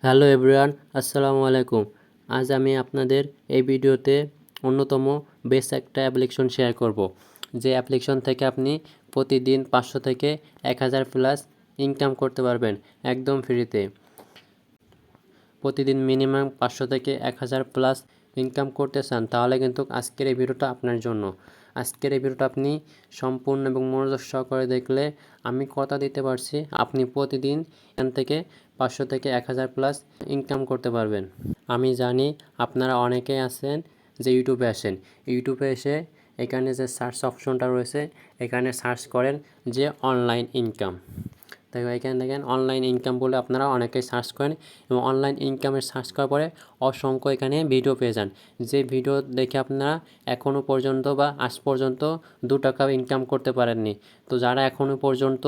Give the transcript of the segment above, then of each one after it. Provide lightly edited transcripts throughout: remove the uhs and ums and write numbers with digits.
Hello everyone, আসসালামু আলাইকুম। আজ আমি আপনাদের এই ভিডিওতে অন্যতম বেস্ট একটা অ্যাপ্লিকেশন শেয়ার করব, যে অ্যাপ্লিকেশন থেকে আপনি প্রতিদিন 500 থেকে 1000 প্লাস ইনকাম করতে পারবেন একদম ফ্রিতে। প্রতিদিন মিনিমাম 500 থেকে 1000 প্লাস ইনকাম করতে চান, তাহলে কিন্তু আজকের এই ভিডিওটা আপনার জন্য। আজকের এই ভিডিওটা আপনি সম্পূর্ণ এবং মনোযোগ সহকারে দেখলে আমি কথা দিতে পারছি আপনি প্রতিদিন এখান থেকে 500 থেকে 1000 প্লাস ইনকাম করতে পারবেন। আমি জানি আপনারা অনেকেই আছেন যে ইউটিউবে আসেন, ইউটিউবে এসে এখানে যে সার্চ অপশনটা রয়েছে এখানে সার্চ করেন যে অনলাইন ইনকাম। তাই এখানে দেখেন অনলাইন ইনকাম বলে আপনারা অনেকেই সার্চ করেন, এবং অনলাইন ইনকামের সার্চ করার পরে অসংখ্য এখানে ভিডিও পেয়ে যান, যে ভিডিও দেখে আপনারা এখনও পর্যন্ত বা আজ পর্যন্ত 2 টাকাও ইনকাম করতে পারেননি। তো যারা এখনও পর্যন্ত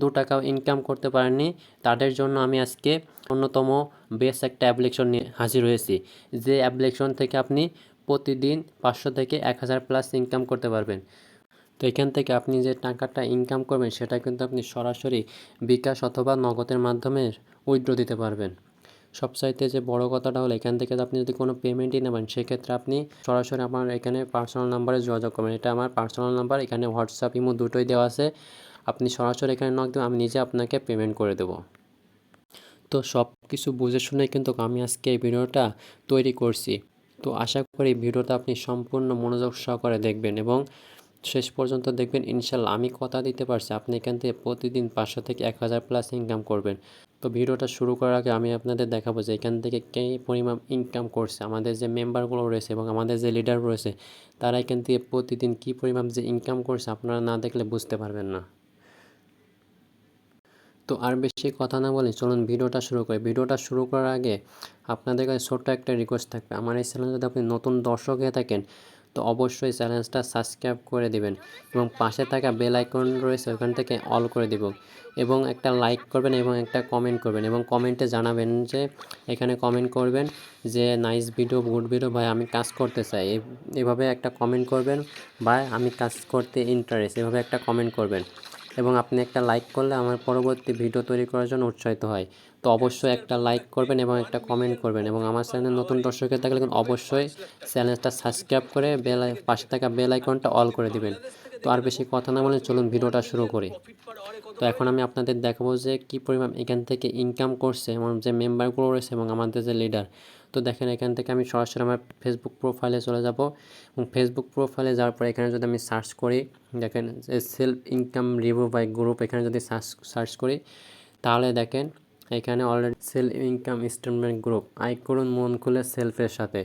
2 টাকাও ইনকাম করতে পারেননি তাদের জন্য আমি আজকে অন্যতম বেস্ট একটা অ্যাপ্লিকেশন নিয়ে হাজির হয়েছি, যে অ্যাপ্লিকেশন থেকে আপনি প্রতিদিন 500 থেকে 1000 প্লাস ইনকাম করতে পারবেন। তো এখান থেকে আপনি যে টাকাটা ইনকাম করবেন সেটা কিন্তু আপনি সরাসরি বিকাশ অথবা নগদের মাধ্যমে উইথড্র দিতে পারবেন। সবচাইতে যে বড় কথাটা হলো, এখান থেকে আপনি যদি কোনো পেমেন্টই নেবেন সেক্ষেত্রে আপনি সরাসরি আমার এখানে পার্সোনাল নাম্বারে যোগাযোগ করবেন। এটা আমার পার্সোনাল নাম্বার, এখানে হোয়াটসঅ্যাপ ইমো দুটোই দেওয়া আছে। আপনি সরাসরি এখানে নক দেবেন, আমি নিজে আপনাকে পেমেন্ট করে দেবো। তো সব কিছু বুঝে শুনে কিন্তু আমি আজকে এই ভিডিওটা তৈরি করছি। তো আশা করি ভিডিওটা আপনি সম্পূর্ণ মনোযোগ সহকারে দেখবেন এবং শেষ পর্যন্ত দেখবেন। ইনশাল্লাহ আমি কথা দিতে পারছি আপনি এখান থেকে প্রতিদিন 500 থেকে 1000 প্লাস ইনকাম করবেন। তো ভিডিওটা শুরু করার আগে আমি আপনাদের দেখাবো যে এখান থেকে কী পরিমাণ ইনকাম করছে আমাদের যে মেম্বারগুলো রয়েছে এবং আমাদের যে লিডার রয়েছে, তারা এখান থেকে প্রতিদিন কী পরিমাণ যে ইনকাম করছে আপনারা না দেখলে বুঝতে পারবেন না। তো আর বেশি কথা না বলে চলুন ভিডিওটা শুরু করি। ভিডিওটা শুরু করার আগে আপনাদের কাছে ছোট্ট একটা রিকোয়েস্ট থাকবে, আমার এই চ্যানেল যদি আপনি নতুন দর্শক হয়ে থাকেন তো অবশ্যই চ্যানেলটা সাবস্ক্রাইব করে দিবেন এবং পাশে থাকা বেল আইকন রয়েছে ওখান থেকে অল করে দিব, এবং একটা লাইক করবেন এবং একটা কমেন্ট করবেন, এবং কমেন্টে জানাবেন যে এখানে কমেন্ট করবেন যে নাইস ভিডিও, গুড ভিডিও, ভাই আমি কাজ করতে চাই, এভাবে একটা কমেন্ট করবেন। ভাই আমি কাজ করতে ইন্টারেস্ট, এভাবে একটা কমেন্ট করবেন, এবং আপনি একটা লাইক করলে আমার পরবর্তী ভিডিও তৈরি করার জন্য উৎসাহিত হয়। তো অবশ্যই একটা লাইক করবেন এবং একটা কমেন্ট করবেন, এবং আমার চ্যানেলে নতুন দর্শক হয়ে থাকলে অবশ্যই চ্যানেলটা সাবস্ক্রাইব করে পাশে থাকা বেল আইকনটা অল করে দিবেন। তো আর বেশি কথা না বলে চলুন ভিডিওটা শুরু করি। তো এখন আমি আপনাদের দেখাবো যে কী পরিমাণ এখান থেকে ইনকাম করছে আমার যে মেম্বারগুলো রয়েছে এবং আমাদের যে লিডার। তো দেখেন এখান থেকে আমি সরাসরি আমার ফেসবুক প্রোফাইলে চলে যাব, এবং ফেসবুক প্রোফাইলে যাওয়ার পরে এখানে যদি আমি সার্চ করি, দেখেন যে self income review by group, এখানে যদি সার্চ করি তাহলে দেখেন এখানে already self income statement group, আয় করুন মন খুলে সেলফের সাথে।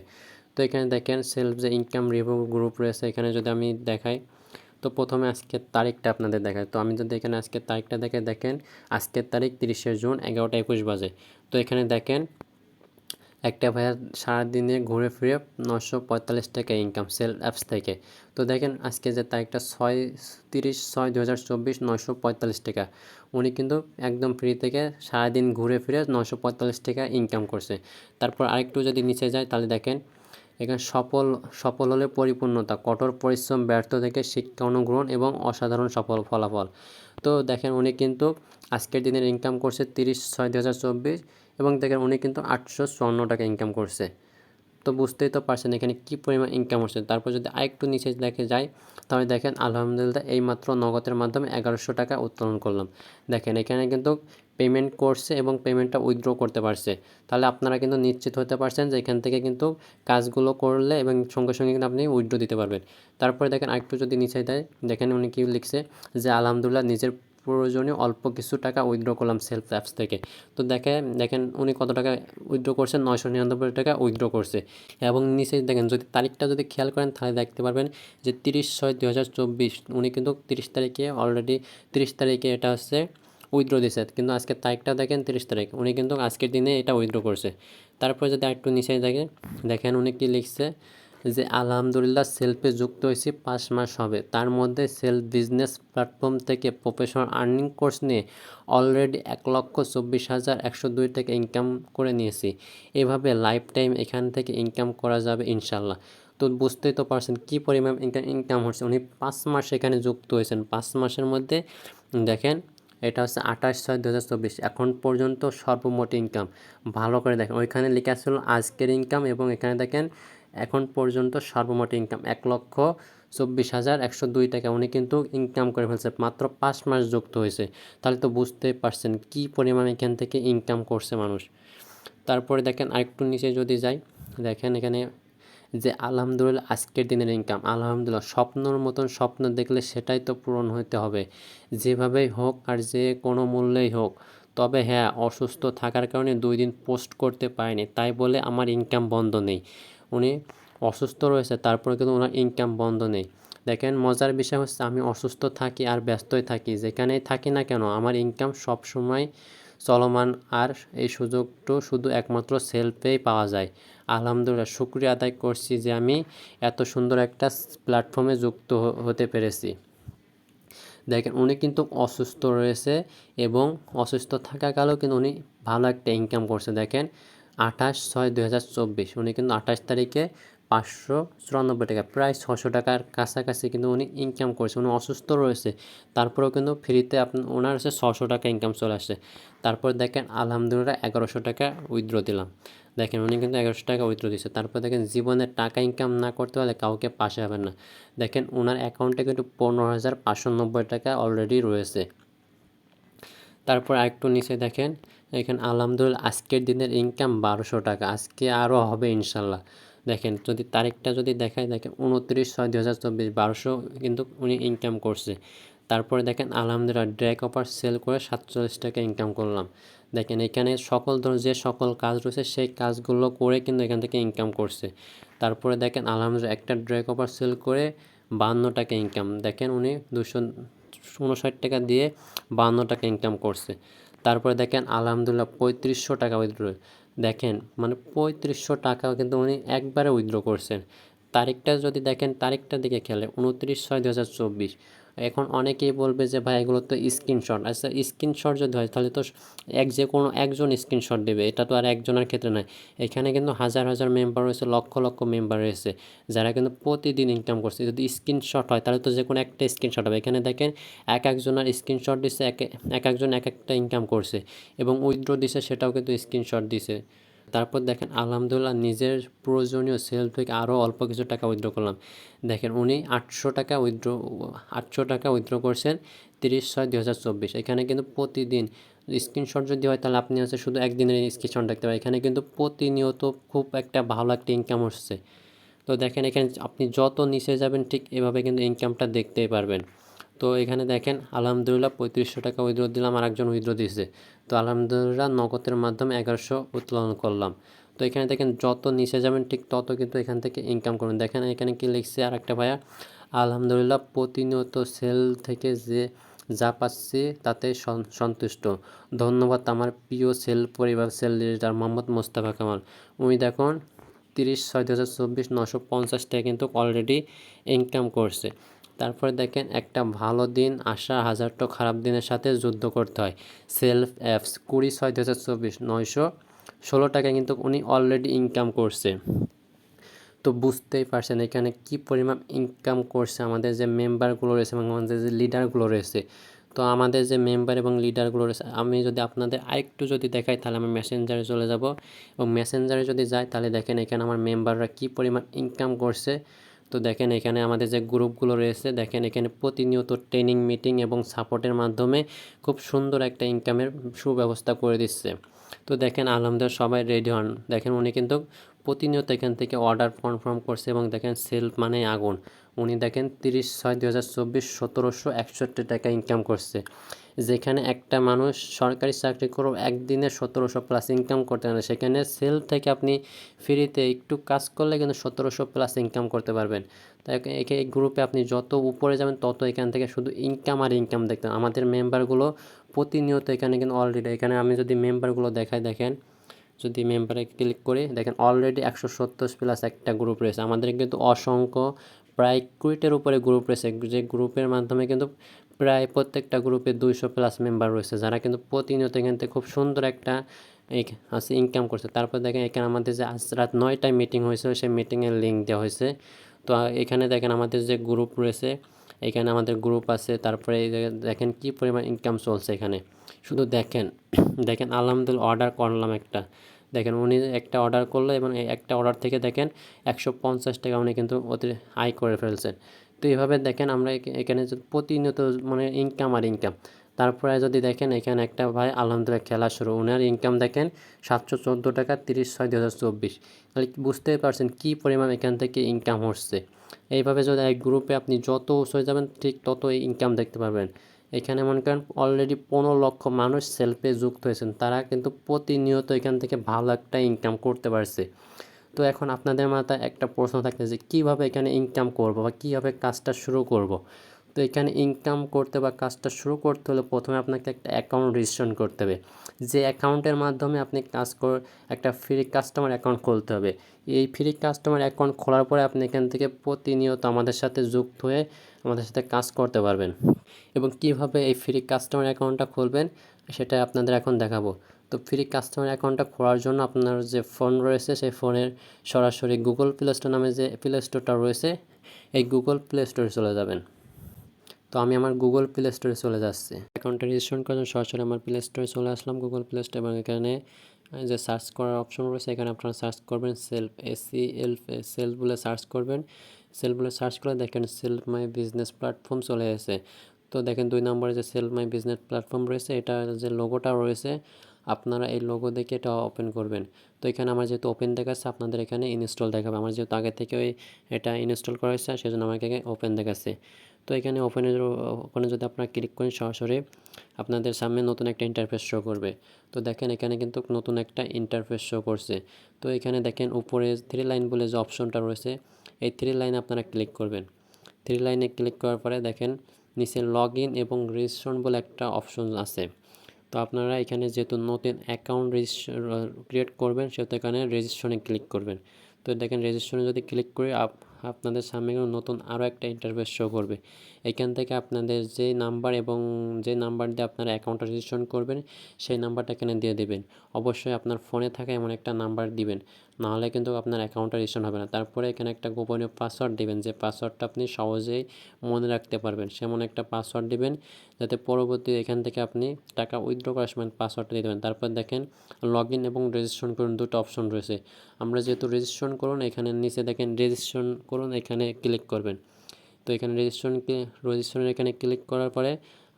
তো এখানে দেখেন সেলফ যে ইনকাম রিভিউ গ্রুপ রয়েছে, এখানে যদি আমি দেখাই তো প্রথমে আজকের তারিখটা আপনাদের দেখায়। তো আমি যদি এখানে আজকের তারিখটা দেখেন আজকের তারিখ 30শে জুন 11টা 21 বাজে। তো এখানে দেখেন একটা ভাইয়া সারাদিনে ঘুরে ফিরে 945 টাকা ইনকাম সেল অ্যাপস থেকে। তো দেখেন আজকে যে তারিখটা 30/6/2024 945 টাকা, উনি কিন্তু একদম ফ্রি থেকে সারাদিন ঘুরে ফিরে 945 টাকা ইনকাম করছে। তারপর আরেকটু যদি নিচে যায় তাহলে দেখেন এখানে সফল হলে পরিপূর্ণতা, কঠোর পরিশ্রম, ব্যর্থ থেকে শিক্ষা অনুগ্রহণ এবং অসাধারণ সফল ফলাফল। তো দেখেন উনি কিন্তু আজকের দিনের ইনকাম করছে 30/6/2024, এবং দেখেন উনি কিন্তু 854 টাকা ইনকাম করছে। তো বুঝতেই তো পারছেন এখানে কী পরিমাণ ইনকাম হচ্ছে। তারপর যদি আরেকটু নিচে দেখে যাই তাহলে দেখেন আলহামদুলিল্লাহ এইমাত্র নগদের মাধ্যমে 1100 টাকা উত্তোলন করলাম। দেখেন এখানে কিন্তু পেমেন্ট করছে এবং পেমেন্টটা উইথড্র করতে পারছে। তাহলে আপনারা কিন্তু নিশ্চিত হতে পারছেন যে এখান থেকে কিন্তু কাজগুলো করলে এবং সঙ্গে সঙ্গে কিন্তু আপনি উইথড্র দিতে পারবেন। তারপরে দেখেন আরেকটু যদি নিচে দেয় দেখেন উনি কী লিখছে যে আলহামদুলিল্লাহ নিজের প্রয়োজনীয় অল্প কিছু টাকা উইথড্র করলাম সেলফ অ্যাপস থেকে। তো দেখেন উনি কত টাকা উইথড্র করছেন, 999 টাকা উইথড্র করছে। এবং নিচে দেখেন যদি তারিখটা যদি খেয়াল করেন তাহলে দেখতে পারবেন যে 30/6/2024 উনি কিন্তু 30 তারিখে অলরেডি 30 তারিখে এটা হচ্ছে উইথড্র দিয়েছে, কিন্তু আজকের তারিখটা দেখেন 30 তারিখ, উনি কিন্তু আজকের দিনে এটা উইথড্র করছে। তারপরে যদি আরেকটু নিচে দেখেন উনি কি লিখছে যে আলহামদুলিল্লাহ সেলফে যুক্ত হয়েছি 5 মাস হবে, তার মধ্যে সেলফ বিজনেস প্ল্যাটফর্ম থেকে প্রফেশনাল আর্নিং কোর্স নিয়ে অলরেডি 1,24,102 টাকা ইনকাম করে নিয়েছি। এভাবে লাইফ টাইম এখান থেকে ইনকাম করা যাবে ইনশাল্লাহ। তো বুঝতেই তো পারছেন কী পরিমাণ ইনকাম হচ্ছে। উনি 5 মাস এখানে যুক্ত হয়েছেন, 5 মাসের মধ্যে দেখেন এটা হচ্ছে 28/6/2024 এখন পর্যন্ত সর্বমোট ইনকাম। ভালো করে দেখেন, ওইখানে লেখা ছিল আজকের ইনকাম এবং এখানে দেখেন এখন পর্যন্ত সর্বমোট ইনকাম 1,24,102 টাকা উনি কিন্তু ইনকাম করে ফেলছে, মাত্র 5 মাস যুক্ত হয়েছে। তাহলে তো বুঝতেই পারছেন কী পরিমাণ এখান থেকে ইনকাম করছে মানুষ। তারপরে দেখেন আরেকটু নিচে যদি যাই, দেখেন এখানে যে আলহামদুলিল্লাহ আজকের দিনের ইনকাম, আলহামদুলিল্লাহ স্বপ্নর মতন স্বপ্ন দেখলে সেটাই তো পূরণ হতে হবে, যেভাবেই হোক আর যে কোনো মূল্যেই হোক। তবে হ্যাঁ, অসুস্থ থাকার কারণে 2 দিন পোস্ট করতে পারিনি, তাই বলে আমার ইনকাম বন্ধ নেই। উনি অসুস্থ রয়েছে তারপরে কিন্তু ওনার ইনকাম বন্ধ নেই। দেখেন মজার বিষয় হচ্ছে আমি অসুস্থ থাকি আর ব্যস্তই থাকি, যেখানেই থাকি না কেন আমার ইনকাম সবসময় চলমান, আর এই সুযোগটা শুধু একমাত্র সেলফেই পাওয়া যায়। আলহামদুলিল্লাহ শুকরিয়া আদায় করছি যে আমি এত সুন্দর একটা প্ল্যাটফর্মে যুক্ত হতে পেরেছি। দেখেন উনি কিন্তু অসুস্থ রয়েছে এবং অসুস্থ থাকাকালেও কিন্তু উনি ভালো একটা ইনকাম করছে। দেখেন 28/6/2024 উনি কিন্তু 28 তারিখে 594 টাকা, প্রায় 600 টাকার কাছাকাছি কিন্তু উনি ইনকাম করছে। উনি অসুস্থ রয়েছে তারপরেও কিন্তু ফ্রিতে ওনার হচ্ছে 600 টাকা ইনকাম চলে আসছে। তারপর দেখেন আলহামদুলিল্লাহ 1100 টাকা উইথড্র দিলাম। দেখেন উনি কিন্তু 1100 টাকা উইথড্র দিচ্ছে। তারপর দেখেন জীবনে টাকা ইনকাম না করতে পারলে কাউকে পাশে পাবেন না। দেখেন ওনার অ্যাকাউন্টে কিন্তু 15,590 টাকা অলরেডি রয়েছে। তারপর আরেকটু নিচে দেখেন এখানে আলহামদুলিল্লাহ আজকের দিনের ইনকাম 1200 টাকা, আজকে আরও হবে ইনশাল্লাহ। দেখেন যদি তারিখটা যদি দেখায়, দেখেন 29/6/2024 1200 কিন্তু উনি ইনকাম করছে। তারপরে দেখেন আলহামদুলিল্লাহ ড্র্যাগ অফার সেল করে 47 টাকা ইনকাম করলাম। দেখেন এখানে সকল ধরনের যে সকল কাজ রয়েছে সেই কাজগুলো করে কিন্তু এখান থেকে ইনকাম করছে। তারপরে দেখেন আলহামদুলিল্লাহ একটা ড্র্যাগ অফার সেল করে 52 টাকা ইনকাম। দেখেন উনি 259 টাকা দিয়ে 52 টাকা ইনকাম করছে। তারপরে দেখেন আলহামদুলিল্লাহ 3500 টাকা উইথড্র। দেখেন মানে 3500 টাকা কিন্তু উনি একবারে উইথড্র করছেন। তারিখটা যদি দেখেন, তারিখটা দিকে খেলে 29/6/2024। এখন অনেকেই বলবে যে ভাই এগুলো তো স্ক্রিনশট। আচ্ছা স্ক্রিনশট যদি হয় তাহলে তো যে কোনো একজন স্ক্রিনশট দেবে, এটা তো আর একজনের ক্ষেত্রে নয়। এখানে কিন্তু হাজার হাজার মেম্বার রয়েছে, লক্ষ লক্ষ মেম্বার রয়েছে যারা কিন্তু প্রতিদিন ইনকাম করছে। যদি স্ক্রিনশট হয় তাহলে তো যে কোনো একটা স্ক্রিনশট হবে। এখানে দেখেন এক একজনের স্ক্রিনশট দিচ্ছে, এক একজন এক একটা ইনকাম করছে এবং উইথড্র দিছে সেটাও কিন্তু স্ক্রিনশট দিছে। তারপর দেখেন আলহামদুলিল্লাহ নিজের প্রয়োজনীয় সেল থেকে আরও অল্প কিছু টাকা উইথড্র করলাম। দেখেন উনি 800 টাকা উইথড্র করছেন 30/6/2024। এখানে কিন্তু প্রতিদিন স্ক্রিনশট যদি হয় তাহলে আপনি হচ্ছে শুধু একদিনের স্ক্রিনশট দেখতে পারেন, এখানে কিন্তু প্রতিনিয়ত খুব একটা ভালো একটা ইনকাম হচ্ছে। তো দেখেন এখানে আপনি যত নিচে যাবেন ঠিক এভাবে কিন্তু ইনকামটা দেখতেই পারবেন। তো এখানে দেখেন আলহামদুলিল্লাহ 3500 টাকা উইথড্র দিলাম, আর একজন উইথড্র দিয়েছে। তো আলহামদুলিল্লাহ নগদের মাধ্যমে 1100 উত্তোলন করলাম। তো এখানে দেখেন যত নিচে যাবেন ঠিক তত কিন্তু এখান থেকে ইনকাম করুন। দেখেন এখানে কি লিখছে আর একটা ভাইয়া, আলহামদুলিল্লাহ প্রতিনিয়ত সেল থেকে যা পাচ্ছি তাতে সন্তুষ্ট। ধন্যবাদ আমার প্রিয় সেল পরিবার, সেল লিডার মোহাম্মদ মোস্তফা কামাল। উনি দেখুন 30/6/2024 950 টাকা কিন্তু অলরেডি ইনকাম করছে। তারপরে দেখেন একটা ভালো দিন আসা হাজারটা খারাপ দিনের সাথে যুদ্ধ করতে হয়। সেলফ অ্যাপস 20/6/2024 916 টাকা কিন্তু উনি অলরেডি ইনকাম করছে। তো বুঝতেই পারছেন এখানে কি পরিমাণ ইনকাম করছে আমাদের যে মেম্বারগুলো রয়েছে এবং আমাদের যে লিডারগুলো রয়েছে। তো আমাদের যে মেম্বার এবং লিডারগুলো রয়েছে, আমি যদি আপনাদের আরেকটু যদি দেখাই তাহলে আমি মেসেঞ্জারে চলে যাব এবং মেসেঞ্জারে যদি যাই তাহলে দেখেন এখানে আমার মেম্বাররা কি পরিমাণ ইনকাম করছে। তো দেখেন এখানে আমাদের যে গ্রুপগুলো রয়েছে, দেখেন এখানে প্রতিনিয়ত ট্রেনিং মিটিং এবং সাপোর্টের মাধ্যমে খুব সুন্দর একটা ইনকামের সুব্যবস্থা করে দিচ্ছে। তো দেখেন আলহামদুলিল্লাহ সবাই রেডি হন। দেখেন উনি কিন্তু প্রতিনিয়ত এখান থেকে অর্ডার কনফার্ম করছে এবং দেখেন সেল মানে আগুন। উনি দেখেন 30/6/2024 1761 টাকা ইনকাম করছে। যেখানে একটা মানুষ সরকারি চাকরি করেও একদিনে 1700 প্লাস ইনকাম করতে পারে, সেখানে সেল থেকে আপনি ফ্রিতে একটু কাজ করলে কিন্তু 1700 প্লাস ইনকাম করতে পারবেন। তাই এই গ্রুপে আপনি যত উপরে যাবেন তত এখান থেকে শুধু ইনকাম আর ইনকাম দেখতেন। আমাদের মেম্বারগুলো প্রতিনিয়ত এখানে কিন্তু অলরেডি, এখানে আমি যদি মেম্বারগুলো দেখাই, দেখেন যদি মেম্বারে ক্লিক করি দেখেন অলরেডি 170 প্লাস একটা গ্রুপ রয়েছে। আমাদের কিন্তু অসংখ্য প্রায় 20-এর উপরে গ্রুপ রয়েছে, যে গ্রুপের মাধ্যমে কিন্তু প্রায় প্রত্যেকটা গ্রুপে 200 প্লাস মেম্বার রয়েছে যারা কিন্তু প্রতিনিয়ত এখান থেকে খুব সুন্দর একটা ইনকাম করছে। তারপর দেখেন এখানে আমাদের যে আজ রাত 9টায় মিটিং হয়েছে সেই মিটিংয়ের লিঙ্ক দেওয়া হয়েছে। তো এখানে দেখেন আমাদের যে গ্রুপ রয়েছে এখানে আমাদের গ্রুপ আছে, তারপরে এই দেখেন কি পরিমাণ ইনকাম চলছে এখানে, শুধু দেখেন। দেখেন আলহামদুলিল্লাহ অর্ডার করলাম একটা, দেখেন উনি একটা অর্ডার করলো এবং এই একটা অর্ডার থেকে দেখেন 150 টাকা উনি কিন্তু আয় করে ফেলছেন। তো এইভাবে দেখেন আমরা এখানে প্রতিনিয়ত মানে ইনকাম আর ইনকাম। তারপরে যদি দেখেন এখানে একটা ভাই আলহামদুলিল্লাহ খেলা শুরু, ওনার ইনকাম দেখেন 714 টাকা 30/6/2024। তাহলে বুঝতেই পারছেন কী পরিমাণ এখান থেকে ইনকাম হচ্ছে। এইভাবে যদি এক গ্রুপে আপনি যত হয়ে যাবেন ঠিক তত ইনকাম দেখতে পারবেন। এখানে মনে করেন অলরেডি 15 লক্ষ মানুষ সেলফে যুক্ত হয়েছেন, তারা কিন্তু প্রতিনিয়ত এখান থেকে ভালো একটা ইনকাম করতে পারছে। তো এখন আপনাদের মাথায় একটা প্রশ্ন থাকছে যে কীভাবে এখানে ইনকাম করব বা কীভাবে কাজটা শুরু করব। তো এখানে ইনকাম করতে বা কাজটা শুরু করতে হলে প্রথমে আপনাকে একটা অ্যাকাউন্ট রেজিস্ট্রেশন করতে হবে, যে অ্যাকাউন্টের মাধ্যমে আপনি একটা ফ্রি কাস্টমার অ্যাকাউন্ট খুলতে হবে। এই ফ্রি কাস্টমার অ্যাকাউন্ট খোলার পরে আপনি এখান থেকে প্রতিনিয়ত আমাদের সাথে যুক্ত হয়ে আমাদের সাথে কাজ করতে পারবেন। এবং কিভাবে এই ফ্রি কাস্টমার অ্যাকাউন্টটা খুলবেন সেটা আপনাদের এখন দেখাবো। তো ফ্রি কাস্টমার অ্যাকাউন্টটা খোলার জন্য আপনার যে ফোন রয়েছে সেই ফোনের সরাসরি গুগল প্লে স্টোর নামে যে প্লে স্টোরটা রয়েছে এই গুগল প্লে স্টোরে চলে যাবেন। তো আমি আমার গুগল প্লে স্টোরে চলে যাচ্ছি। অ্যাকাউন্টটা রেজিস্ট্রেশন করার জন্য সরাসরি আমার প্লে স্টোরে চলে আসলাম, গুগল প্লে স্টোর। এবং এখানে যে সার্চ করার অপশন রয়েছে এখানে আপনারা সার্চ করবেন সেলফ, সেলফ বলে সার্চ করবেন। সেলফ বলে সার্চ করে দেখেন সেলফ মাই বিজনেস প্ল্যাটফর্ম চলে এসেছে। তো দেখেন 2 নম্বরে যে সেলফ মাই বিজনেস প্ল্যাটফর্ম রয়েছে, এটা যে লোগোটা রয়েছে আপনারা এই লোগো দেখে এটা ওপেন করবেন। তো এখানে আমার যেহেতু ওপেন দেখাচ্ছে আপনাদের এখানে ইনস্টল দেখাবে, আমার যেহেতু আগে থেকে এটা ইনস্টল করা হয়েছে সেজন্য আমাকে ওপেন দেখাচ্ছে। তো এখানে ওপেনে যদি আপনারা ক্লিক করেন সরাসরি আপনাদের সামনে নতুন একটা ইন্টারফেস শো করবে। তো দেখেন এখানে কিন্তু নতুন একটা ইন্টারফেস শো করছে। তো এখানে দেখেন উপরে 3 লাইন বলে যে অপশনটা রয়েছে এই 3 লাইনে আপনারা ক্লিক করবেন। 3 লাইনে ক্লিক করার পরে দেখেন নিচে লগ ইন এবং রেজিস্ট্রেশন বলে একটা অপশন আছে। তো আপনারা এখানে যেহেতু নতুন অ্যাকাউন্ট ক্রিয়েট করবেন সেহেতু এখানে রেজিস্ট্রেশনে ক্লিক করবেন। তো দেখেন রেজিস্ট্রেশনে যদি ক্লিক করি আপনাদের সামনে নতুন আরও একটা ইন্টারফেস শো করবে। এখান থেকে আপনাদের যে নাম্বার এবং যে নাম্বার দিয়ে আপনারা অ্যাকাউন্টটা রেজিস্ট্রেশন করবেন সেই নাম্বারটা এখানে দিয়ে দেবেন। অবশ্যই আপনার ফোনে থাকা এমন একটা নাম্বার দিবেন, নাহলে কিন্তু আপনার অ্যাকাউন্টটা রেজিস্ট্রেশন হবে না। তারপরে এখানে একটা গোপনীয় পাসওয়ার্ড দিবেন, যে পাসওয়ার্ডটা আপনি সহজেই মনে রাখতে পারবেন সেমন একটা পাসওয়ার্ড দিবেন, যাতে পরবর্তী এখান থেকে আপনি টাকা উইথড্র করার সময় পাসওয়ার্ডটা দিয়ে দেবেন। তারপর দেখেন লগ ইন এবং রেজিস্ট্রেশন করুন, দুটো অপশন রয়েছে। আমরা যেহেতু রেজিস্ট্রেশন করুন এখানে নিচে দেখেন রেজিস্ট্রেশন করুন এখানে ক্লিক করবেন। তো এখানে রেজিস্ট্রেশন এখানে ক্লিক করার পরে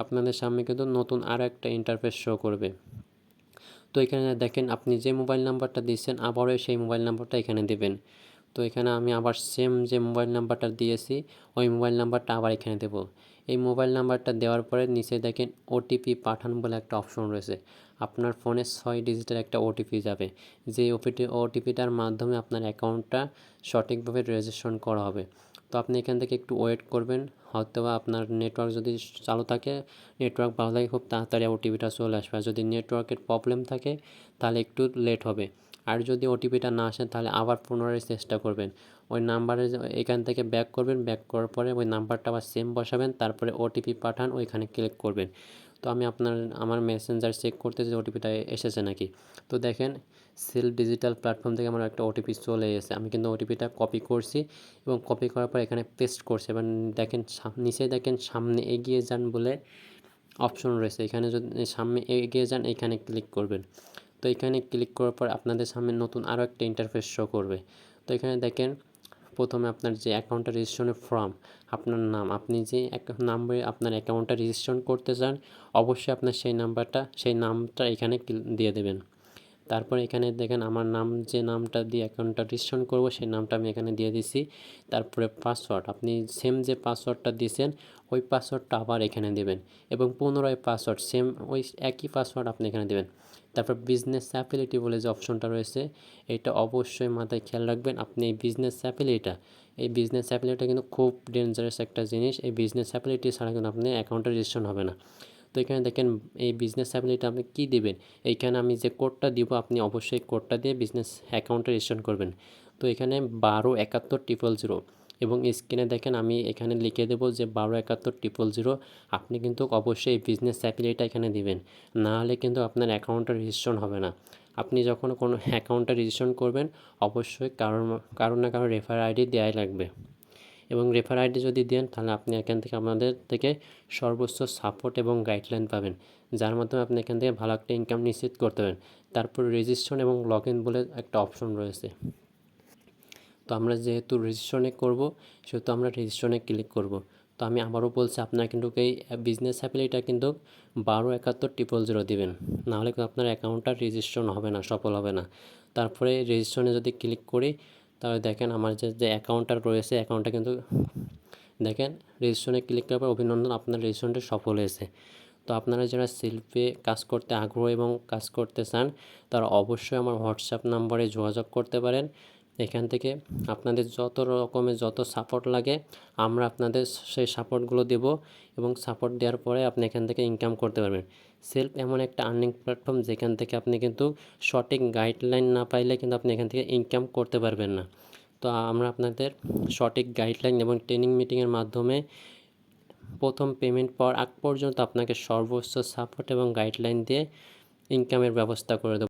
আপনাদের সামনে কিন্তু নতুন আরও একটা ইন্টারফেস শো করবে। তো এখানে দেখেন আপনি যে মোবাইল নাম্বারটা দিয়েছেন আবারও সেই মোবাইল নাম্বারটা এখানে দেবেন। তো এখানে আমি আবার সেম যে মোবাইল নাম্বারটা দিয়েছি ওই মোবাইল নাম্বারটা আবার এখানে দেব। এই মোবাইল নাম্বারটা দেওয়ার পরে নিচে দেখেন ওটিপি পাঠান বলে একটা অপশন রয়েছে। আপনার ফোনে 6 ডিজিটের একটা ওটিপি যাবে, যে ওটিপিটার মাধ্যমে আপনার অ্যাকাউন্টটা সঠিকভাবে রেজিস্ট্রেশন করা হবে। তো আপনি এখান থেকে একটু ওয়েট করবেন, হয়তোবা আপনার নেটওয়ার্ক যদি চালু থাকে, নেটওয়ার্ক ভালো থাকে খুব তাড়াতাড়ি ওটিপিটা চলে আসবে। আর যদি নেটওয়ার্কের প্রবলেম থাকে তাহলে একটু লেট হবে। আর যদি ওটিপিটা না আসে তাহলে আবার পুনরায় চেষ্টা করবেন। ওই নাম্বারে এখান থেকে ব্যাক করবেন, ব্যাক করার পরে ওই নাম্বারটা আবার সেম বসাবেন, তারপরে ওটিপি পাঠান ওইখানে ক্লিক করবেন। তো আমি আমার মেসেঞ্জার চেক করতেছি যে ওটিপিটা এসেছে নাকি। তো দেখেন সেলফ ডিজিটাল প্ল্যাটফর্ম থেকে আমার একটা ওটিপি চলে এসেছে। আমি কিন্তু ওটিপিটা কপি করছি এবং কপি করার পর এখানে পেস্ট করছি। এবার দেখেন নিচে দেখেন সামনে এগিয়ে যান বলে অপশন রয়েছে, এখানে যদি সামনে এগিয়ে যান এখানে ক্লিক করবেন। তো এখানে ক্লিক করার পর আপনাদের সামনে নতুন আরও একটা ইন্টারফেস শো করবে। তো এখানে দেখেন প্রথমে আপনার যে অ্যাকাউন্টটা রেজিস্ট্রেশনের ফর্ম, আপনার নাম, আপনি যে নাম্বারে আপনার অ্যাকাউন্টটা রেজিস্ট্রেশন করতে চান অবশ্যই আপনার সেই নামটা এখানে দিয়ে দেবেন। তারপর এখানে দেখেন আমার নাম, যে নামটা দিয়ে অ্যাকাউন্টটা রেজিস্ট্রেশন করব সেই নামটা আমি এখানে দিয়ে দিছি। তারপরে পাসওয়ার্ড, আপনি সেম যে পাসওয়ার্ডটা দিয়েছেন ওই পাসওয়ার্ডটা আবার এখানে দেবেন এবং পুনরায় পাসওয়ার্ড সেম ওই একই পাসওয়ার্ড আপনি এখানে দেবেন। তারপর বিজনেস অ্যাফিলিয়েটি বলে যে অপশনটা রয়েছে এটা অবশ্যই মাথায় খেয়াল রাখবেন। আপনি এই বিজনেস অ্যাফিলিয়েটটা কিন্তু খুব ডেঞ্জারাস একটা জিনিস। এই বিজনেস অ্যাফিলিয়েটি ছাড়া কিন্তু আপনি অ্যাকাউন্টটা রেজিস্ট্রেশন হবে না। তো এখানে দেখেন এই বিজনেস অ্যাফিলিয়েটে আপনি কী দিবেন, এইখানে আমি যে কোডটা দিব আপনি অবশ্যই কোডটা দিয়ে বিজনেস অ্যাকাউন্টে রেজিস্ট্রেশন করবেন। তো এখানে 127100 এবং স্ক্রিনে দেখেন আমি এখানে লিখে দেবো যে 127100। আপনি কিন্তু অবশ্যই এই বিজনেস অ্যাফিলিয়েটটা এখানে দিবেন, না হলে কিন্তু আপনার অ্যাকাউন্টটা রেজিস্ট্রেশন হবে না। আপনি যখন কোনো অ্যাকাউন্টটা রেজিস্ট্রেশন করবেন অবশ্যই কারো না কারো রেফার আইডি দেওয়াই লাগবে। এবং রেফার আইডি যদি দেন তাহলে আপনি এখান থেকে আমাদের থেকে সর্বোচ্চ সাপোর্ট এবং গাইডলাইন পাবেন, যার মাধ্যমে আপনি এখান থেকে ভালো একটা ইনকাম নিশ্চিত করতে পারেন। তারপর রেজিস্ট্রেশন এবং লগ ইন বলে একটা অপশন রয়েছে। তো আমরা যেহেতু রেজিস্ট্রেশনে করব সেহেতু আমরা রেজিস্ট্রেশনে ক্লিক করব। তো আমি আবারও বলছি, আপনারা কিন্তু এই বিজনেস অ্যাপেলিটা কিন্তু 127100 দিবেন, নাহলে কিন্তু আপনার অ্যাকাউন্টটা রেজিস্ট্রেশন হবে না, সফল হবে না। তারপরে রেজিস্ট্রেশনে যদি ক্লিক করি তাহলে দেখেন আমার যে অ্যাকাউন্টটা রয়েছে অ্যাকাউন্টটা কিন্তু দেখেন রেজিস্ট্রেশনে ক্লিক করার পর অভিনন্দন, আপনার রেজিস্ট্রেশনটা সফল হয়েছে। তো আপনারা যারা সেলফে কাজ করতে আগ্রহ এবং কাজ করতে চান তারা অবশ্যই আমার হোয়াটসঅ্যাপ নাম্বারে যোগাযোগ করতে পারেন। এখান থেকে আপনাদের যত রকমের যত সাপোর্ট লাগে আমরা আপনাদের সেই সাপোর্টগুলো দেব, এবং সাপোর্ট দেওয়ার পরে আপনি এখান থেকে ইনকাম করতে পারবেন। সেলফ এমন একটা আর্নিং প্ল্যাটফর্ম যেখান থেকে আপনি কিন্তু সঠিক গাইডলাইন না পাইলে কিন্তু আপনি এখান থেকে ইনকাম করতে পারবেন না। তো আমরা আপনাদের সঠিক গাইডলাইন এবং ট্রেনিং মিটিংয়ের মাধ্যমে প্রথম পেমেন্ট পাওয়ার আগ পর্যন্ত আপনাকে সর্বোচ্চ সাপোর্ট এবং গাইডলাইন দিয়ে ইনকামের ব্যবস্থা করে দেব।